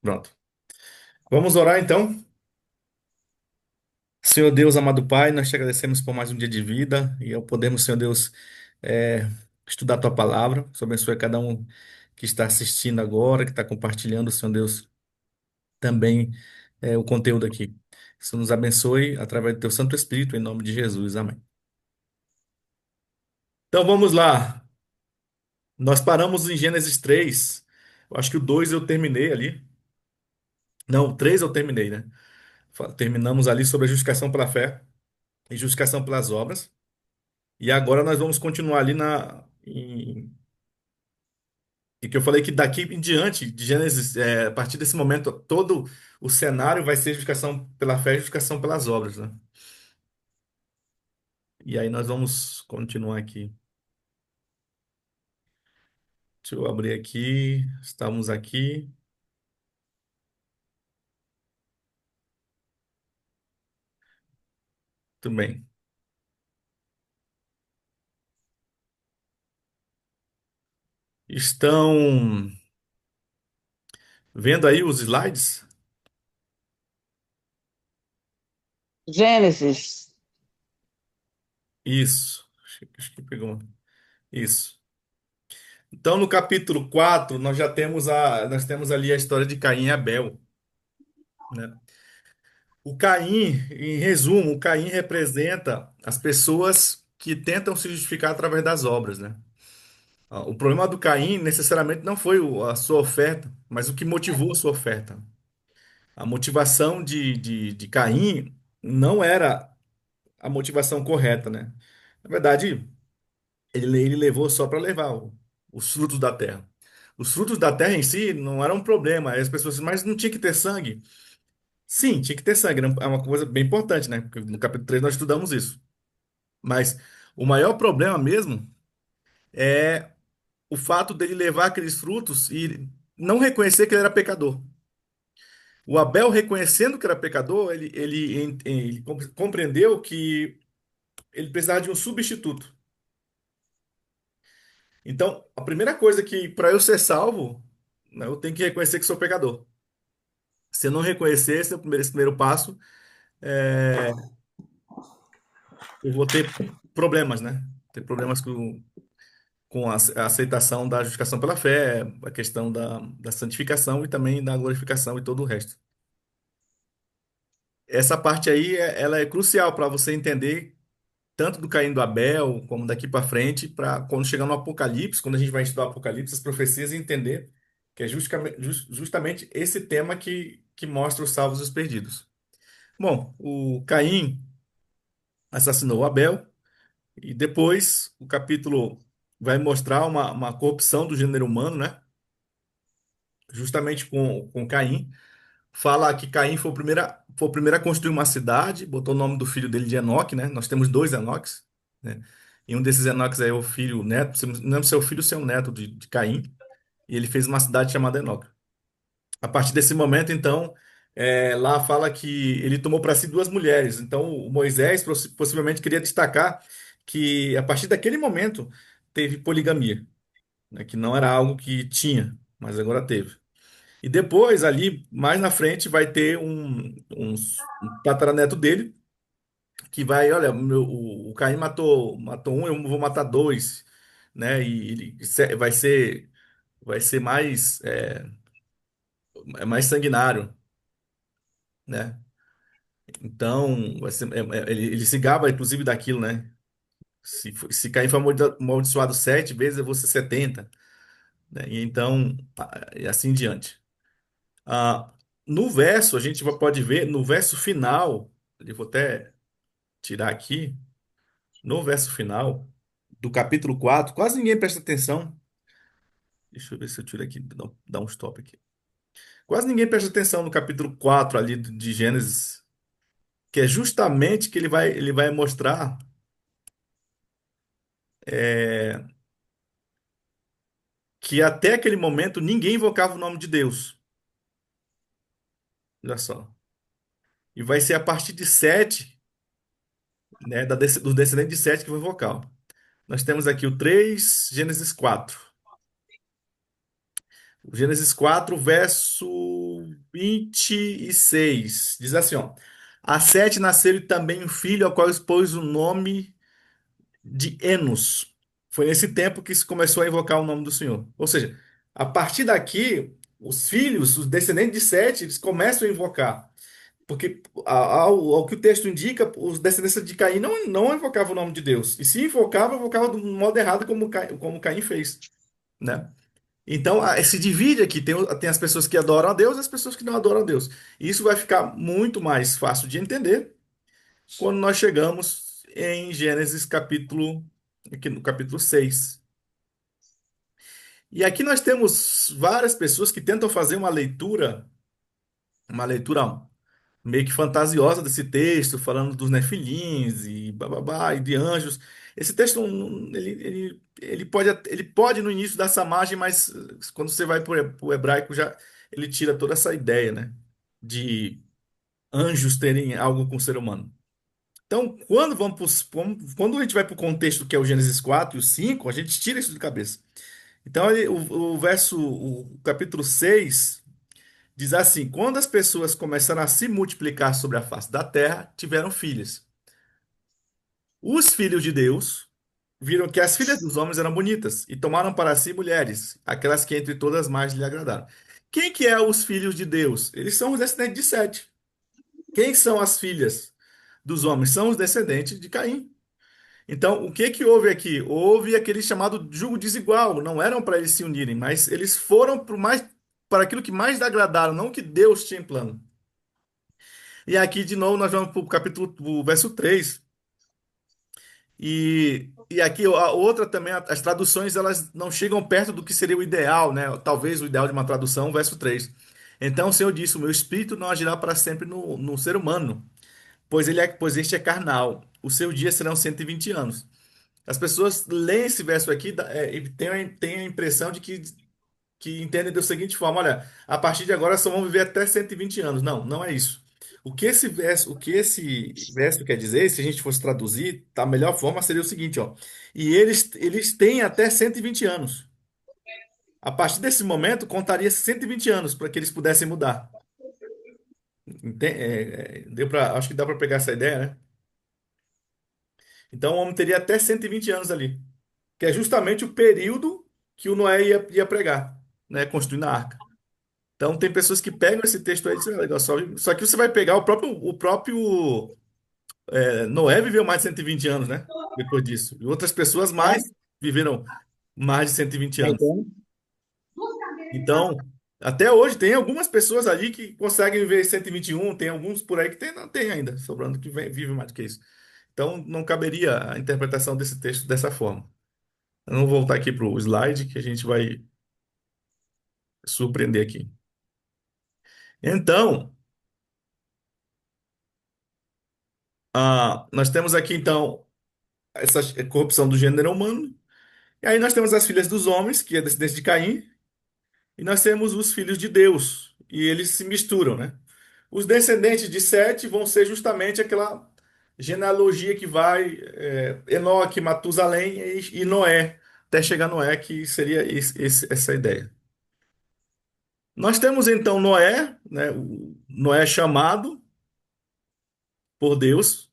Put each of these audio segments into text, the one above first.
Pronto. Vamos orar então. Senhor Deus, amado Pai, nós te agradecemos por mais um dia de vida e ao podermos, Senhor Deus, é, estudar a tua palavra. Senhor, abençoe cada um que está assistindo agora, que está compartilhando, Senhor Deus, também o conteúdo aqui. Senhor, nos abençoe através do teu Santo Espírito, em nome de Jesus. Amém. Então vamos lá. Nós paramos em Gênesis 3. Eu acho que o 2 eu terminei ali. Não, o 3 eu terminei, né? Terminamos ali sobre a justificação pela fé e justificação pelas obras. E agora nós vamos continuar ali e que eu falei que daqui em diante, de Gênesis, a partir desse momento, todo o cenário vai ser justificação pela fé e justificação pelas obras, né? E aí nós vamos continuar aqui. Deixa eu abrir aqui. Estamos aqui. Tudo bem. Estão vendo aí os slides? Gênesis. Isso. Acho que pegou. Isso. Então, no capítulo 4 nós temos ali a história de Caim e Abel, né? O Caim, em resumo, o Caim representa as pessoas que tentam se justificar através das obras, né? O problema do Caim necessariamente não foi a sua oferta, mas o que motivou a sua oferta. A motivação de Caim não era a motivação correta, né? Na verdade, ele levou só para levar os frutos da terra. Os frutos da terra em si não eram um problema. Aí as pessoas dizem, mas não tinha que ter sangue? Sim, tinha que ter sangue. É uma coisa bem importante, né? Porque no capítulo 3 nós estudamos isso. Mas o maior problema mesmo é o fato dele levar aqueles frutos e não reconhecer que ele era pecador. O Abel, reconhecendo que era pecador, ele compreendeu que ele precisava de um substituto. Então, a primeira coisa que, para eu ser salvo, né, eu tenho que reconhecer que sou pecador. Se eu não reconhecer esse primeiro passo, é, eu vou ter problemas, né? Ter problemas com a aceitação da justificação pela fé, a questão da santificação e também da glorificação e todo o resto. Essa parte aí, ela é crucial para você entender tanto do Caim e do Abel, como daqui para frente, para quando chegar no Apocalipse, quando a gente vai estudar o Apocalipse, as profecias, e entender que é justamente esse tema que mostra os salvos e os perdidos. Bom, o Caim assassinou o Abel, e depois o capítulo vai mostrar uma corrupção do gênero humano, né? Justamente com Caim. Fala que Caim foi o primeiro a construir uma cidade, botou o nome do filho dele de Enoque, né? Nós temos dois Enoques, né? E um desses Enoques é o filho, o neto, não lembro se é o filho ou se é o neto de Caim, e ele fez uma cidade chamada Enoque. A partir desse momento, então, lá fala que ele tomou para si duas mulheres. Então, o Moisés possivelmente queria destacar que a partir daquele momento teve poligamia, né? Que não era algo que tinha, mas agora teve. E depois, ali, mais na frente, vai ter um tataraneto dele que vai, olha, o Caim matou um, eu vou matar dois, né? E vai ser mais sanguinário, né? Então, ele se gaba, inclusive, daquilo, né? Se Caim foi amaldiçoado 7 vezes, eu vou ser 70, né? E então, e assim em diante. Ah, no verso, a gente pode ver, no verso final, eu vou até tirar aqui, no verso final do capítulo 4 quase ninguém presta atenção. Deixa eu ver se eu tiro aqui, dá um stop aqui. Quase ninguém presta atenção no capítulo 4 ali de Gênesis, que é justamente que ele vai mostrar é, que até aquele momento ninguém invocava o nome de Deus. Olha só. E vai ser a partir de Sete, né, dos descendentes de Sete que vai invocar. Ó. Nós temos aqui o 3 Gênesis 4. Gênesis 4, verso 26. Diz assim, ó. A Sete nasceu também um filho, ao qual expôs o nome de Enos. Foi nesse tempo que se começou a invocar o nome do Senhor. Ou seja, a partir daqui, os filhos, os descendentes de Sete, eles começam a invocar. Porque, ao que o texto indica, os descendentes de Caim não invocavam o nome de Deus. E se invocavam, invocavam do modo errado, como Caim fez, né? Então, se divide aqui. Tem as pessoas que adoram a Deus e as pessoas que não adoram a Deus. E isso vai ficar muito mais fácil de entender quando nós chegamos em Gênesis capítulo, aqui no capítulo 6. E aqui nós temos várias pessoas que tentam fazer uma leitura meio que fantasiosa desse texto, falando dos nefilins e bababá, e de anjos. Esse texto, ele pode no início dar essa margem, mas quando você vai para o hebraico, já ele tira toda essa ideia, né? De anjos terem algo com o ser humano. Então, quando a gente vai para o contexto que é o Gênesis 4 e o 5, a gente tira isso de cabeça. Então, o capítulo 6 diz assim: quando as pessoas começaram a se multiplicar sobre a face da terra, tiveram filhas. Os filhos de Deus viram que as filhas dos homens eram bonitas e tomaram para si mulheres, aquelas que entre todas mais lhe agradaram. Quem que é os filhos de Deus? Eles são os descendentes de Sete. Quem são as filhas dos homens? São os descendentes de Caim. Então, o que que houve aqui? Houve aquele chamado jugo desigual. Não eram para eles se unirem, mas eles foram para aquilo que mais agradaram, não o que Deus tinha em plano. E aqui, de novo, nós vamos para o capítulo, o verso 3. E aqui a outra também, as traduções, elas não chegam perto do que seria o ideal, né? Talvez o ideal de uma tradução, verso 3. Então o Senhor disse: o meu espírito não agirá para sempre no ser humano, pois este é carnal. Os seus dias serão 120 anos. As pessoas leem esse verso aqui e têm a impressão de que entendem da seguinte forma: olha, a partir de agora só vão viver até 120 anos. Não, não é isso. O que esse verso quer dizer, se a gente fosse traduzir, a melhor forma seria o seguinte, ó. E eles têm até 120 anos. A partir desse momento, contaria 120 anos para que eles pudessem mudar. Acho que dá para pegar essa ideia, né? Então o homem teria até 120 anos ali, que é justamente o período que o Noé ia pregar, né? Construindo a arca. Então tem pessoas que pegam esse texto aí e dizem: "Ah, legal, só que você vai pegar o próprio Noé viveu mais de 120 anos, né? Depois disso. E outras pessoas É? mais viveram mais de 120 anos. Então, Então, até hoje tem algumas pessoas ali que conseguem viver 121, tem alguns por aí que não tem ainda, sobrando que vive mais do que isso. Então não caberia a interpretação desse texto dessa forma. Eu não vou voltar aqui para o slide que a gente vai surpreender aqui. Então, nós temos aqui então essa corrupção do gênero humano. E aí nós temos as filhas dos homens, que é descendência de Caim, e nós temos os filhos de Deus, e eles se misturam, né? Os descendentes de Sete vão ser justamente aquela genealogia que vai Enoque, Matusalém e Noé, até chegar Noé, que seria essa ideia. Nós temos então Noé, né? O Noé é chamado por Deus,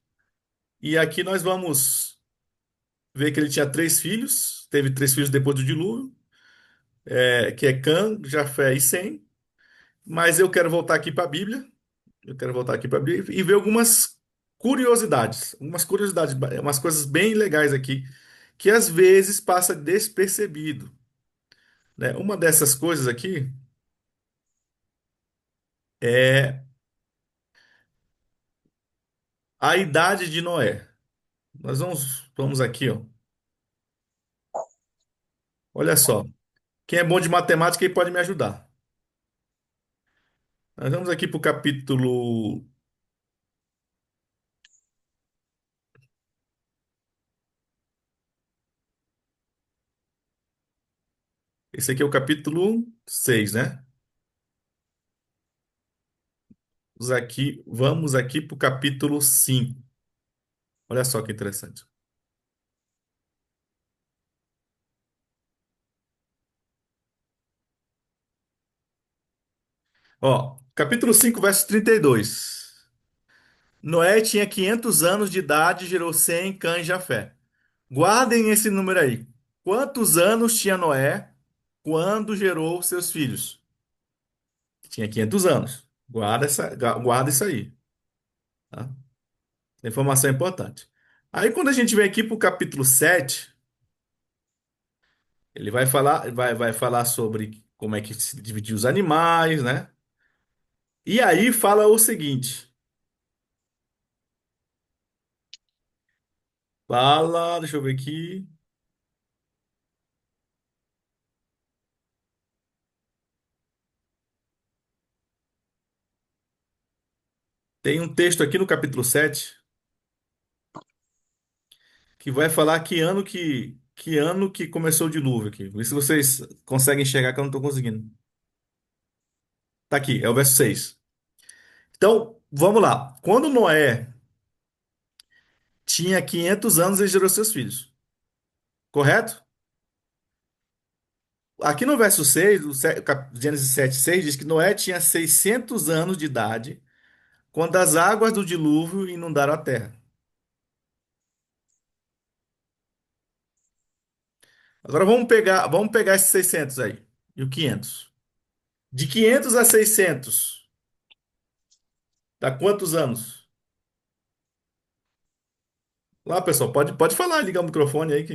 e aqui nós vamos ver que ele tinha três filhos, teve três filhos depois do dilúvio, que é Cã, Jafé e Sem. Mas eu quero voltar aqui para a Bíblia. Eu quero voltar aqui para a Bíblia e ver algumas curiosidades, umas coisas bem legais aqui, que às vezes passa despercebido, né? Uma dessas coisas aqui é a idade de Noé. Nós vamos aqui, ó. Olha só. Quem é bom de matemática aí pode me ajudar. Nós vamos aqui para o capítulo. Esse aqui é o capítulo 6, né? Vamos aqui para o capítulo 5. Olha só que interessante. Ó, capítulo 5, verso 32. Noé tinha 500 anos de idade e gerou Sem, Cã e Jafé. Guardem esse número aí. Quantos anos tinha Noé quando gerou seus filhos? Tinha 500 anos. Guarda isso aí, tá? Essa informação é importante. Aí quando a gente vem aqui para o capítulo 7, ele vai falar sobre como é que se dividiu os animais, né? E aí fala o seguinte: fala, deixa eu ver aqui. Tem um texto aqui no capítulo 7 que vai falar que ano que começou o dilúvio aqui. Vê se vocês conseguem enxergar que eu não estou conseguindo. Tá aqui, é o verso 6. Então, vamos lá. Quando Noé tinha 500 anos, ele gerou seus filhos. Correto? Aqui no verso 6, Gênesis 7, 6, diz que Noé tinha 600 anos de idade quando as águas do dilúvio inundaram a terra. Agora vamos pegar esses 600 aí e o 500. De 500 a 600, dá quantos anos? Lá, pessoal, pode falar, ligar o microfone aí.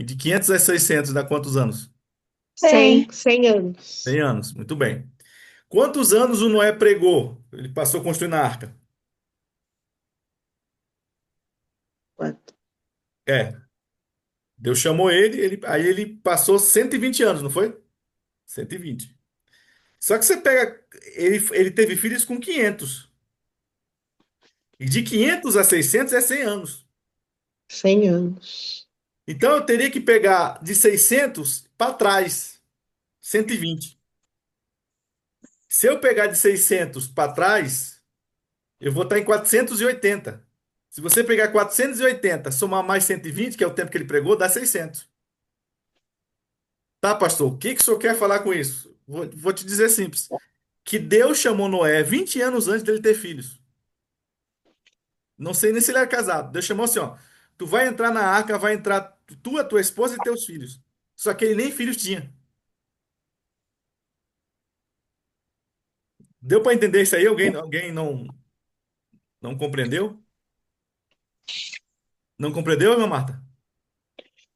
De 500 a 600, dá quantos anos? 100 anos. 100 anos, muito bem. Quantos anos o Noé pregou? Ele passou construindo a arca. Quanto? É, Deus chamou aí ele passou 120 anos, não foi? 120. Só que você pega, ele teve filhos com 500. E de 500 a 600 é 100 anos. 100 anos. Então eu teria que pegar de 600 para trás, 120. Se eu pegar de 600 para trás, eu vou estar em 480. Se você pegar 480, somar mais 120, que é o tempo que ele pregou, dá 600. Tá, pastor? O que que o senhor quer falar com isso? Vou te dizer simples. Que Deus chamou Noé 20 anos antes dele ter filhos. Não sei nem se ele era casado. Deus chamou assim, ó. Tu vai entrar na arca, vai entrar tu, a tua esposa e teus filhos. Só que ele nem filhos tinha. Deu para entender isso aí? Alguém não compreendeu? Não compreendeu, meu Marta?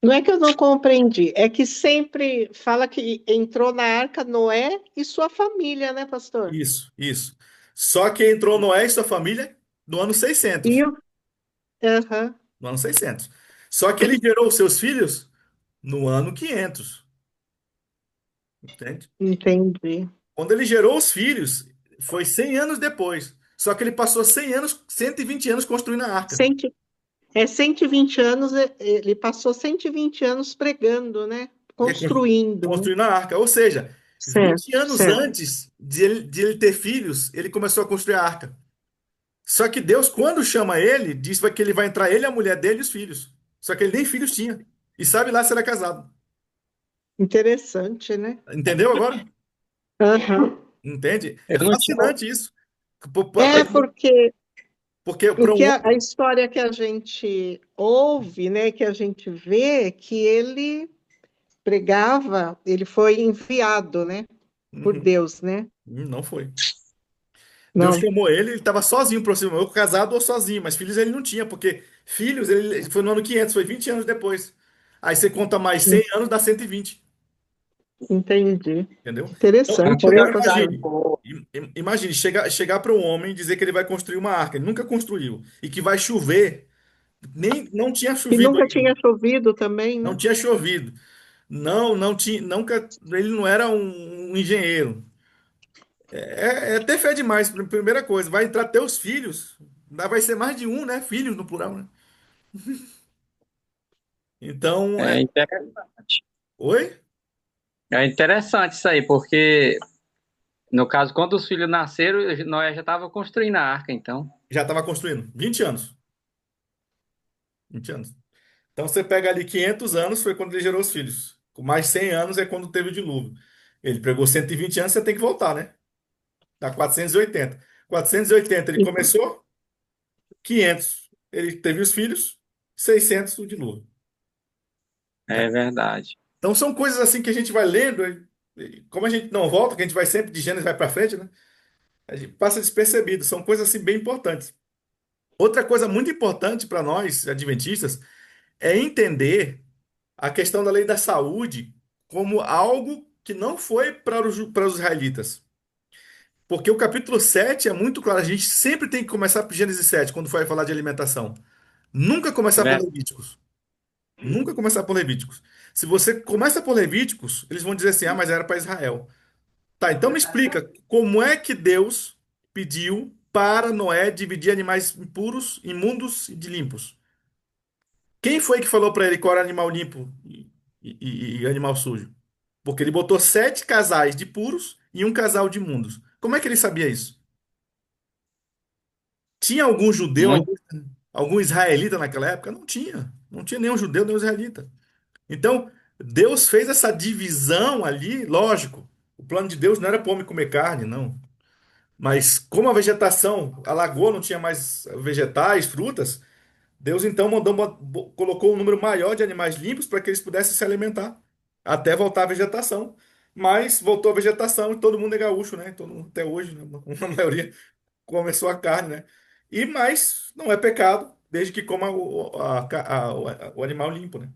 Não é que eu não compreendi, é que sempre fala que entrou na arca Noé e sua família, né, pastor? Isso, isso. Só que entrou Noé e sua família no ano E 600. o. Aham, No ano 600. Só que ele gerou os seus filhos no ano 500. Entende? entendi. Quando ele gerou os filhos, foi 100 anos depois. Só que ele passou 100 anos, 120 anos construindo a arca. Cento, 120 anos, ele passou 120 anos pregando, né? E é Construindo, né? construindo a arca. Ou seja, Certo, 20 anos certo. antes de ele ter filhos, ele começou a construir a arca. Só que Deus, quando chama ele, diz que ele vai entrar ele, a mulher dele e os filhos. Só que ele nem filhos tinha. E sabe lá se era casado. Interessante, né? Entendeu agora? Aham. Entende? É Eu não tinha. fascinante isso. É porque Porque o para que um a homem. história que a gente ouve, né, que a gente vê, que ele pregava, ele foi enviado, né, por Uhum, Deus, né? não foi. Deus Não, chamou ele estava sozinho, proximamente, ou casado ou sozinho, mas filhos ele não tinha, porque filhos ele foi no ano 500, foi 20 anos depois. Aí você conta mais 100 anos, dá 120, entendi. entendeu? Então, É Interessante, por né, então isso que a pastor? imagine, imagine chegar para um homem e dizer que ele vai construir uma arca, ele nunca construiu, e que vai chover, nem não tinha E chovido nunca ainda, tinha chovido também, não né? tinha chovido, não tinha, nunca, ele não era um engenheiro. É ter fé demais, primeira coisa. Vai entrar teus filhos. Vai ser mais de um, né? Filhos no plural, né? Então, é interessante. oi? É interessante isso aí, porque no caso, quando os filhos nasceram, Noé já estava construindo a arca, então. Já estava construindo. 20 anos. 20 anos. Então, você pega ali 500 anos, foi quando ele gerou os filhos. Com mais 100 anos é quando teve o dilúvio. Ele pregou 120 anos, você tem que voltar, né? Tá 480. 480 ele começou, 500 ele teve os filhos, 600 o dilúvio. É verdade. Então são coisas assim que a gente vai lendo, e como a gente não volta, que a gente vai sempre de Gênesis vai para frente, né? A gente passa despercebido. São coisas assim bem importantes. Outra coisa muito importante para nós adventistas é entender a questão da lei da saúde como algo que não foi para os israelitas. Porque o capítulo 7 é muito claro, a gente sempre tem que começar por Gênesis 7 quando for falar de alimentação. Nunca É começar por ver- Levíticos. Nunca começar por Levíticos. Se você começa por Levíticos, eles vão dizer assim: ah, mas era para Israel. Tá, então me explica como é que Deus pediu para Noé dividir animais impuros, imundos e de limpos? Quem foi que falou para ele qual era animal limpo e animal sujo? Porque ele botou 7 casais de puros e um casal de imundos. Como é que ele sabia isso? Tinha algum judeu, Muito, algum israelita naquela época? Não tinha. Não tinha nenhum judeu, nenhum israelita. Então, Deus fez essa divisão ali, lógico. O plano de Deus não era para o homem comer carne, não. Mas como a vegetação, a lagoa não tinha mais vegetais, frutas, Deus então colocou um número maior de animais limpos para que eles pudessem se alimentar, até voltar a vegetação. Mas voltou a vegetação e todo mundo é gaúcho, né? Todo mundo, até hoje, né? A maioria começou a carne, né? E mais, não é pecado, desde que coma o animal limpo, né?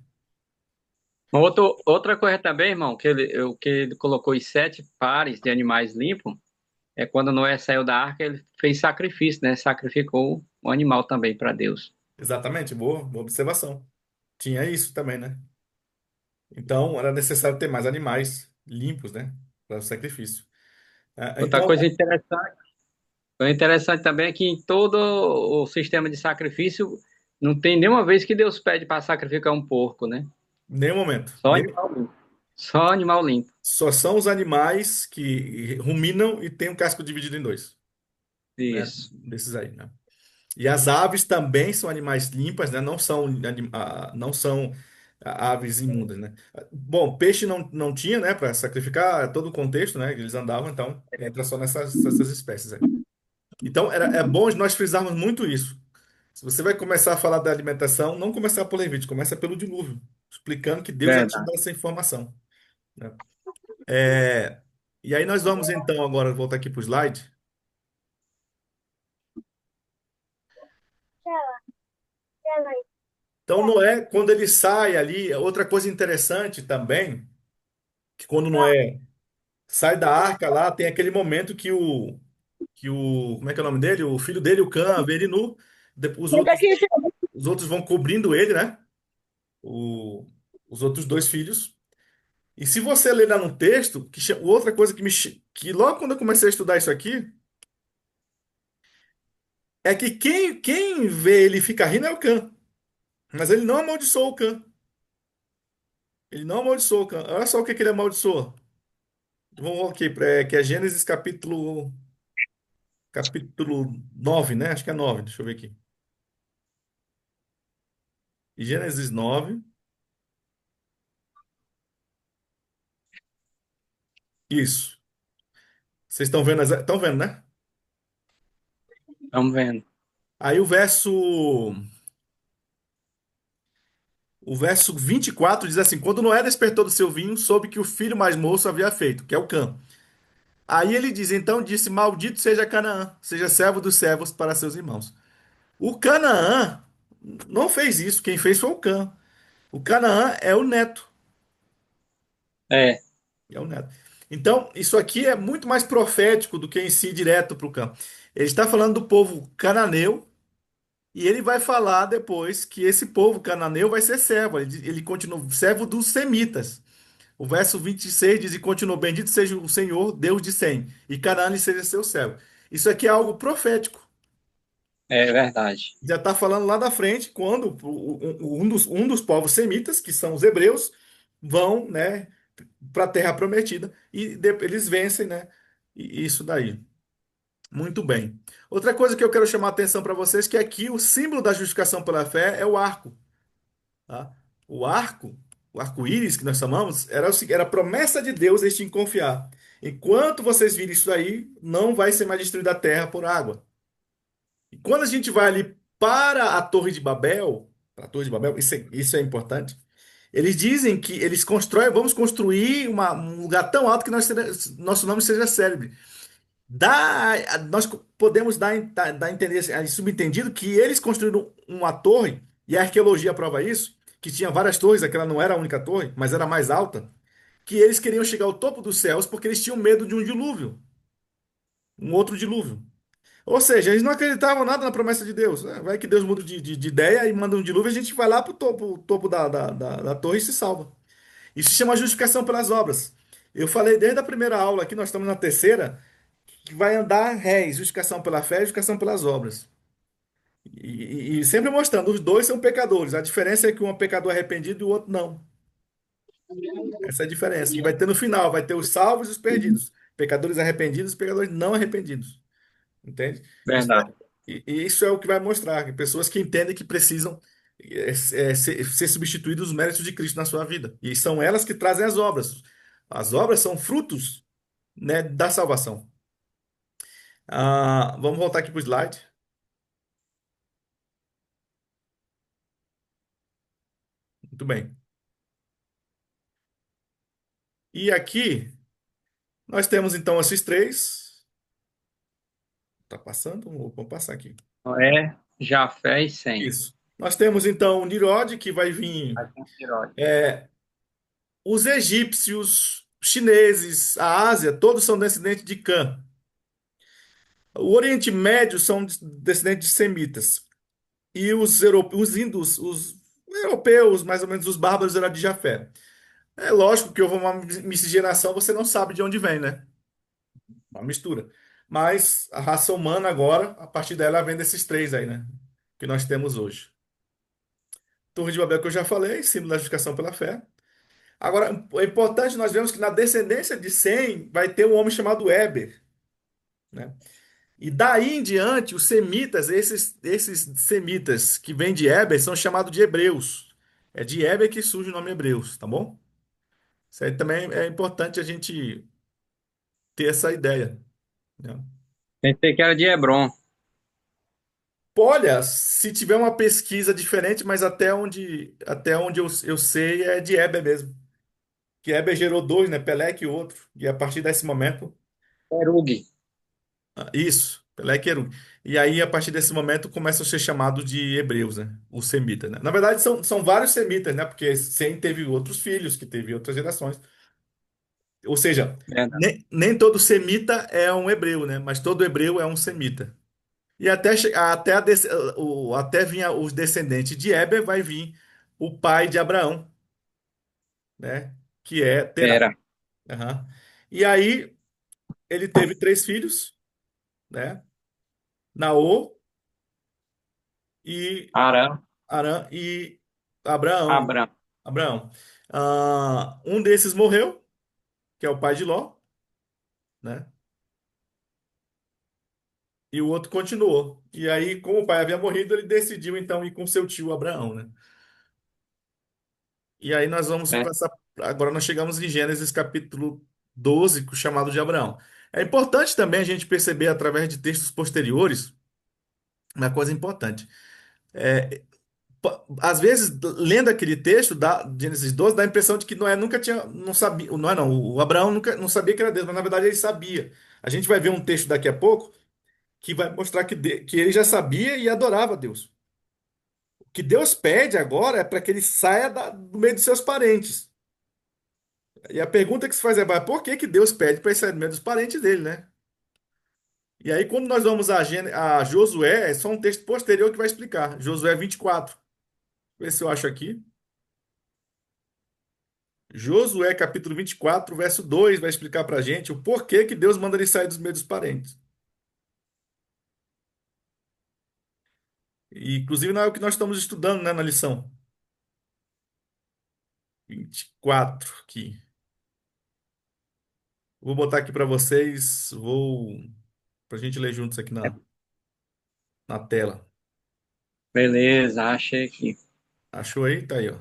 outra coisa também, irmão, que ele colocou os 7 pares de animais limpos, é quando Noé saiu da arca, ele fez sacrifício, né? Sacrificou um animal também para Deus. Exatamente, boa observação. Tinha isso também, né? Então era necessário ter mais animais limpos, né? Para o sacrifício. Outra Então, coisa interessante também é que em todo o sistema de sacrifício não tem nenhuma vez que Deus pede para sacrificar um porco, né? nenhum momento. Só animal limpo. Só animal limpo. Só são os animais que ruminam e têm o casco dividido em dois, né? Isso. Desses aí, né? E as aves também são animais limpas, né? Não são aves imundas, né? Bom, peixe não tinha, né? Para sacrificar todo o contexto, né? Eles andavam, então entra só essas espécies aí. Então é bom nós frisarmos muito isso. Se você vai começar a falar da alimentação, não começar por Levítico, começa pelo dilúvio, explicando que Deus já tinha Verdade. dado essa informação, né? É, e aí nós vamos então agora voltar aqui para o slide. Então Noé, quando ele sai ali, outra coisa interessante também, que quando Noé sai da arca lá, tem aquele momento como é que é o nome dele? O filho dele, o Cã, vê ele nu, depois os outros vão cobrindo ele, né? O- os outros dois filhos. E se você ler lá no texto, outra coisa que logo quando eu comecei a estudar isso aqui, é que quem vê ele e fica rindo é o Cã. Mas ele não amaldiçoou o Cã. Ele não amaldiçoou o Cã. Olha só o que ele amaldiçoou. Vamos aqui, que é Gênesis capítulo 9, né? Acho que é 9. Deixa eu ver aqui. Gênesis 9. Isso. Vocês estão vendo, estão vendo, né? Estamos vendo. Aí o verso 24 diz assim: Quando Noé despertou do seu vinho, soube que o filho mais moço havia feito, que é o Cã. Aí ele diz: Então disse: Maldito seja Canaã, seja servo dos servos para seus irmãos. O Canaã não fez isso, quem fez foi o Cã. O Canaã é o neto. É, É o neto. Então, isso aqui é muito mais profético do que em si direto para o Cã. Ele está falando do povo cananeu. E ele vai falar depois que esse povo cananeu vai ser servo. Ele continua servo dos semitas. O verso 26 diz: E continuou: Bendito seja o Senhor, Deus de Sem, e Canaã lhe seja seu servo. Isso aqui é algo profético. é verdade. Já está falando lá da frente, quando um dos povos semitas, que são os hebreus, vão, né, para a terra prometida e eles vencem, né? E isso daí. Muito bem. Outra coisa que eu quero chamar a atenção para vocês que aqui o símbolo da justificação pela fé é o arco, tá? O arco, o arco-íris que nós chamamos, era a promessa de Deus em confiar. Enquanto vocês virem isso aí, não vai ser mais destruída a terra por água. E quando a gente vai ali para a Torre de Babel, para a Torre de Babel, isso é importante. Eles dizem que eles constroem, vamos construir um lugar tão alto que nosso nome seja célebre. Nós podemos dar a entender, assim, subentendido, que eles construíram uma torre, e a arqueologia prova isso, que tinha várias torres, aquela não era a única torre, mas era a mais alta, que eles queriam chegar ao topo dos céus porque eles tinham medo de um dilúvio, um outro dilúvio. Ou seja, eles não acreditavam nada na promessa de Deus. Vai que Deus muda de ideia e manda um dilúvio, a gente vai lá para o topo da torre e se salva. Isso se chama justificação pelas obras. Eu falei desde a primeira aula, aqui nós estamos na terceira, que vai andar réis, justificação pela fé e justificação pelas obras. E sempre mostrando, os dois são pecadores. A diferença é que um é pecador arrependido e o outro não. Essa é a diferença. E vai ter no final, vai ter os salvos e os perdidos. Pecadores arrependidos e pecadores não arrependidos. Entende? Isso Verdade. e isso é o que vai mostrar, que pessoas que entendem que precisam ser substituídos os méritos de Cristo na sua vida. E são elas que trazem as obras. As obras são frutos, né, da salvação. Vamos voltar aqui para o slide. Muito bem. E aqui nós temos então esses três. Tá passando? Vamos passar aqui. Noé, Jafé e Sem. Isso. Nós temos então o Nirod, que vai vir. Aí tem Herói. Os egípcios, chineses, a Ásia, todos são descendentes de Cã. O Oriente Médio são descendentes de semitas. E os europeus, os hindus, os europeus, mais ou menos os bárbaros, eram de Jafé. É lógico que houve uma miscigenação, você não sabe de onde vem, né? Uma mistura. Mas a raça humana agora, a partir dela, vem desses três aí, né? Que nós temos hoje. Torre de Babel que eu já falei, símbolo da justificação pela fé. Agora, é importante nós vemos que na descendência de Sem vai ter um homem chamado Éber, né? E daí em diante, os semitas, esses semitas que vêm de Éber, são chamados de hebreus. É de Éber que surge o nome hebreus, tá bom? Isso aí também é importante a gente ter essa ideia, né? Pensei que era de Hebron. Olha, se tiver uma pesquisa diferente, mas até onde eu sei é de Éber mesmo. Que Éber gerou dois, né? Peleque e outro. E a partir desse momento, Erug. isso, Peleque e Erug. E aí, a partir desse momento, começam a ser chamados de hebreus, né? Os semitas, né? Na verdade, são vários semitas, né? Porque Sem teve outros filhos, que teve outras gerações. Ou seja, Verdade. nem todo semita é um hebreu, né? Mas todo hebreu é um semita. E até vinha os descendentes de Heber, vai vir o pai de Abraão, né? Que é Terá. Era. Aham. E aí ele teve três filhos, né? Naor e Arã, Arã e Abraão. Abrão. Abraão. Um desses morreu, que é o pai de Ló, né? E o outro continuou. E aí, como o pai havia morrido, ele decidiu então ir com seu tio Abraão, né? E aí nós vamos Né? passar. Agora nós chegamos em Gênesis capítulo 12, chamado de Abraão. É importante também a gente perceber, através de textos posteriores, uma coisa importante. Às vezes, lendo aquele texto da Gênesis 12, dá a impressão de que Noé nunca tinha, não sabia, o Noé não, o Abraão nunca não sabia que era Deus, mas na verdade ele sabia. A gente vai ver um texto daqui a pouco que vai mostrar que ele já sabia e adorava Deus. O que Deus pede agora é para que ele saia do meio de seus parentes. E a pergunta que se faz é, mas por que que Deus pede para ele sair do meio dos parentes dele, né? E aí, quando nós vamos a Josué, é só um texto posterior que vai explicar. Josué 24. Vê se eu acho aqui. Josué, capítulo 24, verso 2, vai explicar para a gente o porquê que Deus manda ele sair dos meio dos parentes. E, inclusive, não é o que nós estamos estudando, né, na lição 24 aqui. Vou botar aqui para vocês, para a gente ler juntos aqui na tela. Beleza, achei aqui. Achou aí? Tá aí, ó.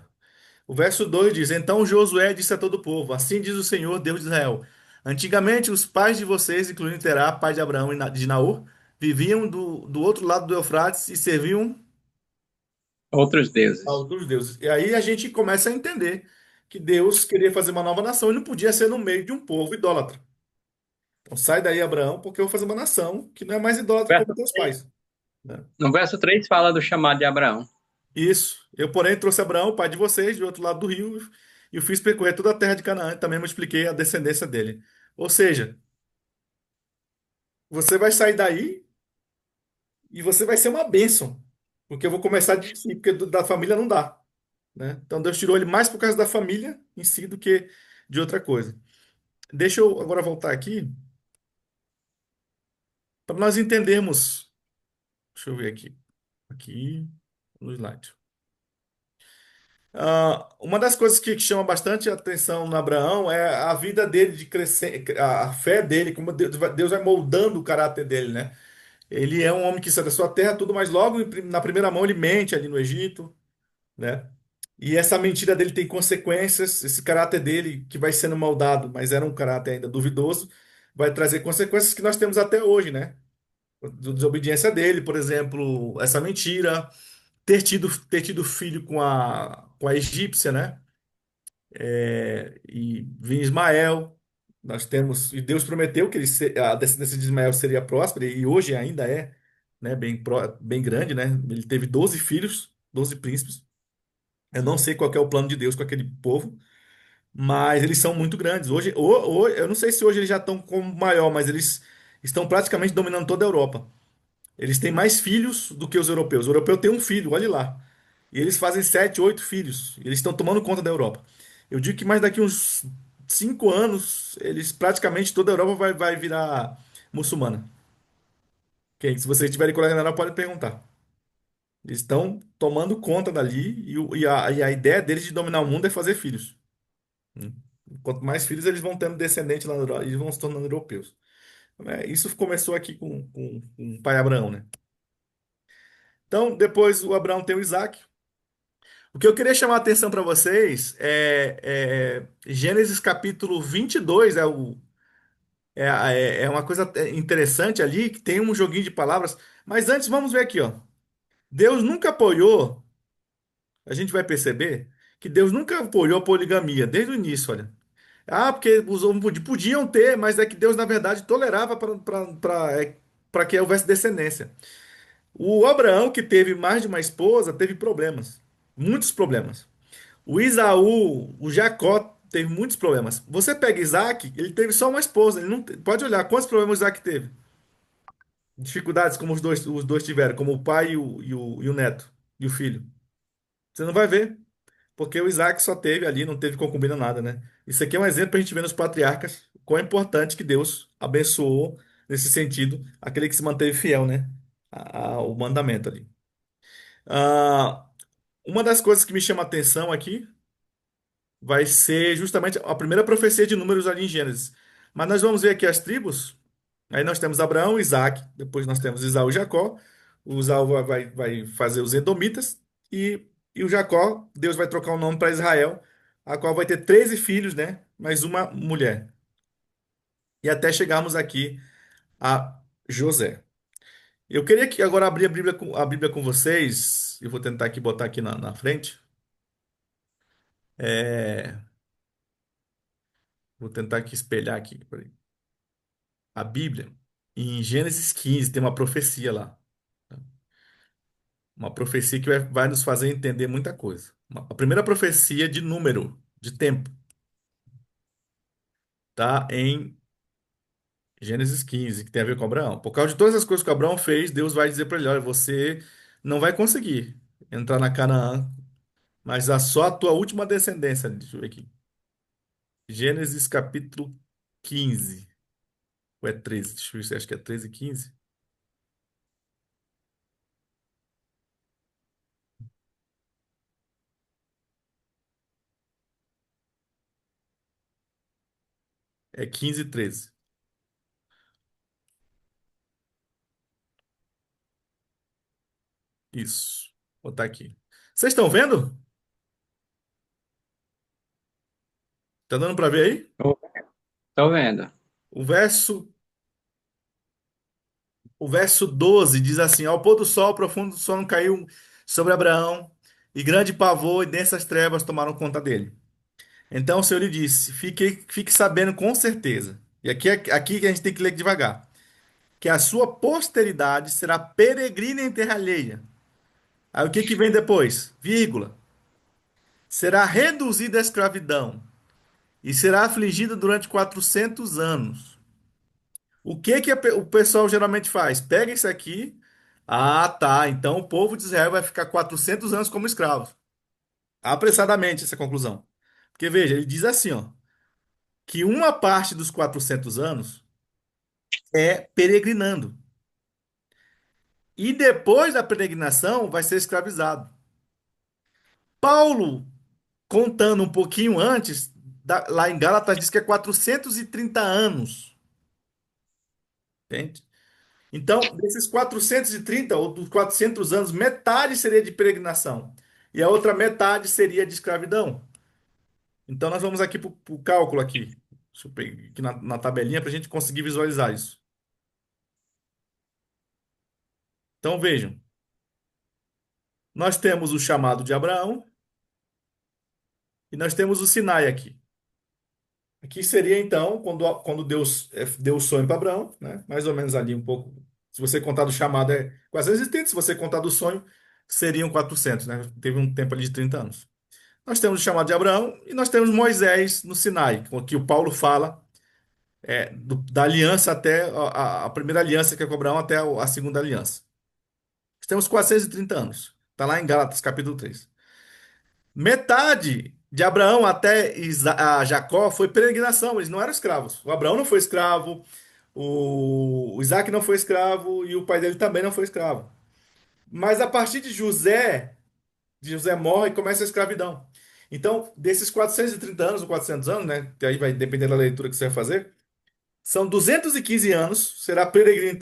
O verso 2 diz: Então Josué disse a todo o povo: Assim diz o Senhor, Deus de Israel: Antigamente, os pais de vocês, incluindo Terá, pai de Abraão e de Naor, viviam do outro lado do Eufrates e serviam Outros a deuses. outros deuses. E aí a gente começa a entender que Deus queria fazer uma nova nação e não podia ser no meio de um povo idólatra. Então sai daí, Abraão, porque eu vou fazer uma nação que não é mais idólatra como Verso teus 3. pais. Né? No verso 3 fala do chamado de Abraão. Isso. Eu, porém, trouxe Abraão, pai de vocês, do outro lado do rio, e o fiz percorrer toda a terra de Canaã, e também multipliquei a descendência dele. Ou seja, você vai sair daí e você vai ser uma bênção. Porque eu vou começar de si, porque da família não dá. Né? Então Deus tirou ele mais por causa da família em si do que de outra coisa. Deixa eu agora voltar aqui para nós entendermos. Deixa eu ver aqui. Aqui no slide. Uma das coisas que chama bastante atenção no Abraão é a vida dele de crescer, a fé dele, como Deus vai moldando o caráter dele, né? Ele é um homem que sai da sua terra, tudo, mas logo na primeira mão ele mente ali no Egito, né? E essa mentira dele tem consequências, esse caráter dele que vai sendo moldado, mas era um caráter ainda duvidoso, vai trazer consequências que nós temos até hoje, né? Desobediência dele, por exemplo, essa mentira, ter tido filho com a egípcia, né? E vir Ismael, nós temos, e Deus prometeu que a descendência de Ismael seria próspera, e hoje ainda é, né? Bem grande, né? Ele teve 12 filhos, 12 príncipes. Eu não sei qual que é o plano de Deus com aquele povo, mas eles são muito grandes. Hoje, eu não sei se hoje eles já estão como maior, mas eles estão praticamente dominando toda a Europa. Eles têm mais filhos do que os europeus. O europeu tem um filho, olhe lá. E eles fazem 7, 8 filhos. Eles estão tomando conta da Europa. Eu digo que mais daqui uns 5 anos, eles praticamente toda a Europa vai virar muçulmana. Se vocês tiverem colega na Europa, pode perguntar. Eles estão tomando conta dali e a ideia deles de dominar o mundo é fazer filhos. Hum. Quanto mais filhos eles vão tendo descendentes lá na Europa, eles vão se tornando europeus. Isso começou aqui com o pai Abraão, né? Então, depois o Abraão tem o Isaac. O que eu queria chamar a atenção para vocês é Gênesis capítulo 22, é uma coisa interessante ali, que tem um joguinho de palavras. Mas antes, vamos ver aqui, ó. Deus nunca apoiou, a gente vai perceber que Deus nunca apoiou a poligamia, desde o início, olha. Ah, porque os homens podiam ter, mas é que Deus, na verdade, tolerava para que houvesse descendência. O Abraão, que teve mais de uma esposa, teve problemas. Muitos problemas. O Isaú, o Jacó, teve muitos problemas. Você pega Isaac, ele teve só uma esposa. Ele não, pode olhar quantos problemas Isaac teve. Dificuldades como os dois tiveram, como o pai e o neto, e o filho. Você não vai ver. Porque o Isaac só teve ali, não teve concubina nada, né? Isso aqui é um exemplo para a gente ver nos patriarcas quão é importante que Deus abençoou, nesse sentido, aquele que se manteve fiel, né? Ao mandamento ali. Ah, uma das coisas que me chama a atenção aqui vai ser justamente a primeira profecia de Números ali em Gênesis. Mas nós vamos ver aqui as tribos. Aí nós temos Abraão, Isaac, depois nós temos Esaú e Jacó. O Esaú vai fazer os Edomitas e o Jacó, Deus vai trocar o nome para Israel, a qual vai ter 13 filhos, né? Mais uma mulher. E até chegarmos aqui a José. Eu queria que agora abrir a Bíblia com vocês. Eu vou tentar aqui botar aqui na frente. É, vou tentar aqui espelhar aqui. Peraí. A Bíblia, em Gênesis 15, tem uma profecia lá. Uma profecia que vai nos fazer entender muita coisa. A primeira profecia de número, de tempo, tá em Gênesis 15, que tem a ver com Abraão. Por causa de todas as coisas que Abraão fez, Deus vai dizer para ele: olha, você não vai conseguir entrar na Canaã, mas só a tua última descendência. Deixa eu ver aqui. Gênesis capítulo 15. Ou é 13? Deixa eu ver se acho que é 13 e 15. É 15 e 13. Isso. Vou botar aqui. Vocês estão vendo? Tá dando para ver aí? Tô vendo. O verso, o verso 12 diz assim: Ao pôr do sol, profundo sono caiu sobre Abraão, e grande pavor e densas trevas tomaram conta dele. Então o Senhor lhe disse: fique sabendo com certeza. E aqui que a gente tem que ler devagar. Que a sua posteridade será peregrina em terra alheia. Aí o que que vem depois? Vírgula. Será reduzida à escravidão e será afligida durante 400 anos. O que que o pessoal geralmente faz? Pega isso aqui. Ah, tá. Então o povo de Israel vai ficar 400 anos como escravo. Apressadamente essa conclusão. Porque veja, ele diz assim, ó, que uma parte dos 400 anos é peregrinando. E depois da peregrinação vai ser escravizado. Paulo, contando um pouquinho antes, lá em Gálatas diz que é 430 anos. Entende? Então, desses 430 ou dos 400 anos, metade seria de peregrinação. E a outra metade seria de escravidão. Então, nós vamos aqui para o cálculo aqui. Deixa eu pegar aqui na tabelinha para a gente conseguir visualizar isso. Então, vejam. Nós temos o chamado de Abraão e nós temos o Sinai aqui. Aqui seria então quando Deus deu o sonho para Abraão, né? Mais ou menos ali um pouco. Se você contar do chamado é 430, se você contar do sonho, seriam 400, né? Teve um tempo ali de 30 anos. Nós temos o chamado de Abraão e nós temos Moisés no Sinai, que o Paulo fala da aliança até a primeira aliança que é com Abraão até a segunda aliança. Temos 430 anos. Está lá em Gálatas, capítulo 3. Metade de Abraão até a Jacó foi peregrinação, eles não eram escravos. O Abraão não foi escravo, o Isaac não foi escravo e o pai dele também não foi escravo. Mas a partir de José morre e começa a escravidão. Então, desses 430 anos ou 400 anos, né, que aí vai depender da leitura que você vai fazer, são 215 anos, será peregrino em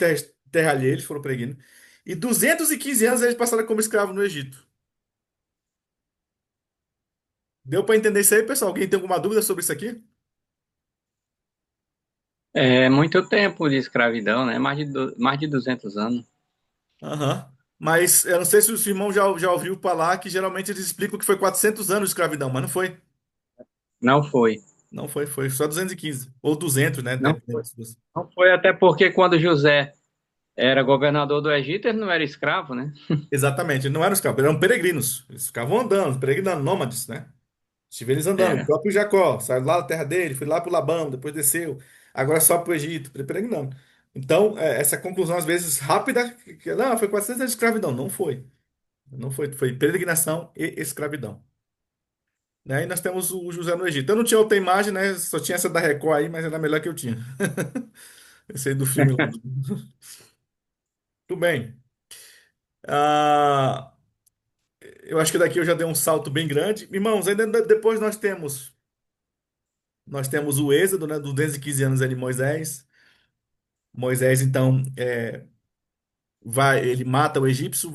terra alheia, eles foram peregrinos, e 215 anos eles passaram como escravo no Egito. Deu para entender isso aí, pessoal? Alguém tem alguma dúvida sobre isso aqui? É muito tempo de escravidão, né? Mais de 200 anos. Aham. Mas eu não sei se os irmãos já ouviu falar que geralmente eles explicam que foi 400 anos de escravidão, mas não foi. Não foi. Não foi, foi só 215. Ou 200, né? Não Dependendo. foi. Não foi até porque quando José era governador do Egito, ele não era escravo, né? Exatamente, eles não eram escravos, eram peregrinos. Eles ficavam andando, peregrinando, nômades, né? Estive eles andando. O Era. próprio Jacó saiu lá da terra dele, foi lá para o Labão, depois desceu. Agora só para o Egito, peregrinando. Então, essa conclusão, às vezes, rápida, não, foi 400 anos de escravidão. Não foi. Não foi. Foi peregrinação e escravidão. Né? E nós temos o José no Egito. Eu não tinha outra imagem, né? Só tinha essa da Record aí, mas era a melhor que eu tinha. Esse aí do filme lá. Tudo bem. Ah, eu acho que daqui eu já dei um salto bem grande. Irmãos, ainda depois nós temos o Êxodo, né? 215 anos ali de Moisés. Moisés, então, ele mata o egípcio,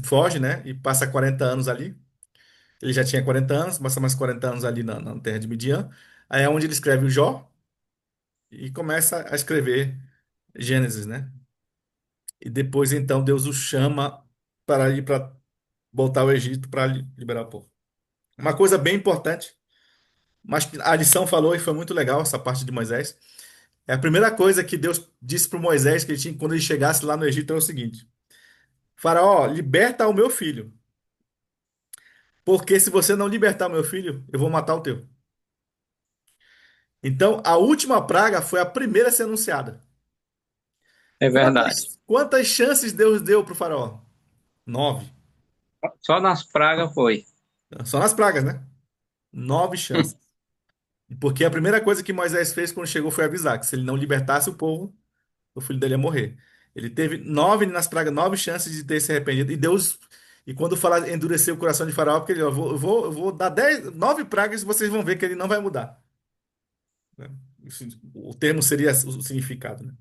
foge, né? E passa 40 anos ali. Ele já tinha 40 anos, passa mais 40 anos ali na terra de Midian. Aí é onde ele escreve o Jó e começa a escrever Gênesis, né? E depois, então, Deus o chama para ir para voltar ao Egito para liberar o povo. Uma coisa bem importante, mas que a lição falou e foi muito legal essa parte de Moisés. É a primeira coisa que Deus disse para Moisés que ele tinha quando ele chegasse lá no Egito é o seguinte: Faraó, liberta o meu filho, porque se você não libertar o meu filho, eu vou matar o teu. Então, a última praga foi a primeira a ser anunciada. É verdade. Quantas chances Deus deu para o Faraó? 9. Só nas pragas foi. Só nas pragas, né? 9 chances. Porque a primeira coisa que Moisés fez quando chegou foi avisar que se ele não libertasse o povo, o filho dele ia morrer. Ele teve 9 nas pragas, 9 chances de ter se arrependido. E quando fala endurecer o coração de Faraó, porque ele, ó, eu vou dar 9 pragas e vocês vão ver que ele não vai mudar. Né? O termo seria o significado, né?